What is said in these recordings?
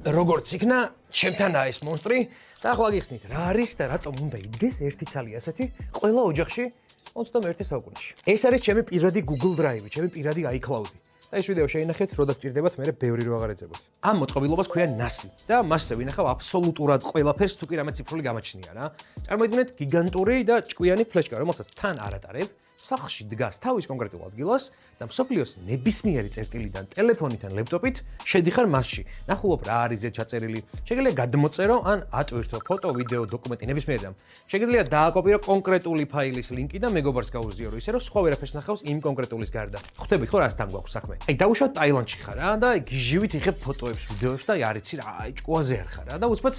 როგორც იქნა, ჩემთანაა ეს მონსტრი და ახლა გიხსნით, რა არის და რატომ უნდა იდგეს ერთი ცალი ასეთი ყველა ოჯახში 21 საუკუნეში. ეს არის ჩემი პირადი Google Drive, ჩემი პირადი iCloud. და ეს ვიდეო შეინახეთ, რო დაგჭირდებათ, მე ბევრი რო აღარ ეძებოთ. ამ მოწყობილობას ქვია NAS და მასზე ვინახავ აბსოლუტურად ყველაფერს, თუ კი რამე ციფრული გამაჩნია რა. წარმოიდგინეთ გიგანტური და ჭკვიანი ფლეშკა, რომელსაც თან არ ატარებ, სახლში დგას თავის კონკრეტულ ადგილას და მსოფლიოს ნებისმიერი წერტილიდან, ტელეფონიდან, ლეპტოპით შედიხარ მასში. ნახულობ რა არის ზე ჩაწერილი. შეგიძლია გადმოწერო ან ატვირთო ფოტო, ვიდეო, დოკუმენტი ნებისმიერი რამ. შეგიძლია დააკოპირო კონკრეტული ფაილის ლინკი და მეგობარს გაუზიარო ისე რომ სხვა ვერაფერს ნახავს იმ კონკრეტულის გარდა. ხვდებით ხო რასთან გვაქვს საქმე? აი დავუშვათ ტაილანდში ხარ რა და გიჟივით იხებ ფოტოებს, ვიდეოებს და არ იცი რა, აი ჭკუაზე არ ხარ რა და უცბად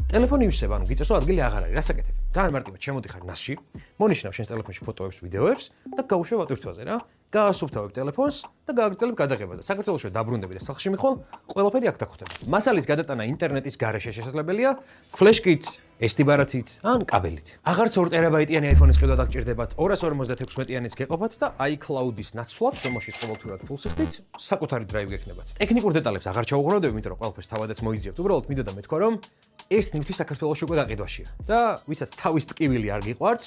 ტელეფონი ივსებ, ანუ გიწესო ადგილი აღარ არის, რას აკეთებ? ძალიან მარტივად შემოდიხარ NAS-ში, მონიშნავ შენს ტელეფონში ფოტოებს, ვიდეოებს და გავუშვებ ატვირთვაზე რა. გაასუფთავებ ტელეფონს და გააგრძელებ გადაღებას. საქართველოში დაბრუნდები და სახლში მიხვალ, ყველაფერი აქ დაგხვდება. მასალის გადატანა ინტერნეტის გარეშე შესაძლებელია ფლეშკით, SD ბარათით ან კაბელით. აღარც 2 ტერაბაიტიანი iPhone-ის ყიდვა დაგჭირდებათ, 256-მეტიანიც გეყოფათ და iCloud-ის ნაცვლად, რომელშიც ყოველთვიურად ფულს იხდით, საკუთარი drive გექნებათ. ტექნიკურ დეტალებს აღარ ჩაუღრმავდები, იმიტომ რომ ყველაფერს თავადაც მოიძიებთ. უბრალოდ მინდოდა მეთქვა, რომ ეს ნივთი საქართველოში უკვე გაყიდვაშია და ვისაც თავის ტკივილი არ გიყვართ,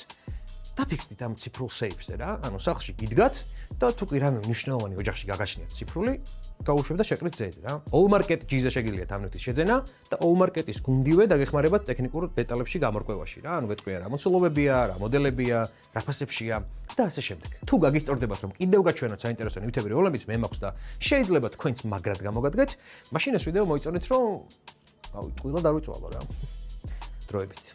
დაფიქრდით ამ ციფრულ სეიფზე რა, ანუ სახლში გიდგათ და თუ კი რამე მნიშვნელოვანი ოჯახში გაგაჩნიათ ციფრული, გაუშვებ და შეკრით ზედ რა. Allmarket G-ზე შეგიძლიათ ამ ნივთის შეძენა და Allmarket-ის გუნდივე დაგეხმარებათ ტექნიკურ დეტალებში გამორკვევაში რა, ანუ გეტყვია რა მოცულობებია, რა მოდელებია, რა ფასებშია და ასე შემდეგ. თუ გაგისწორდებათ რომ კიდევ გაჩვენოთ საინტერესო ნივთები რომლებიც მე მაქვს და შეიძლება თქვენც მაგრად გამოგადგეთ, მაშინ ეს ვიდეო მოიწონეთ რომ ტყუილად არ ვიწვალო რა. დროებით.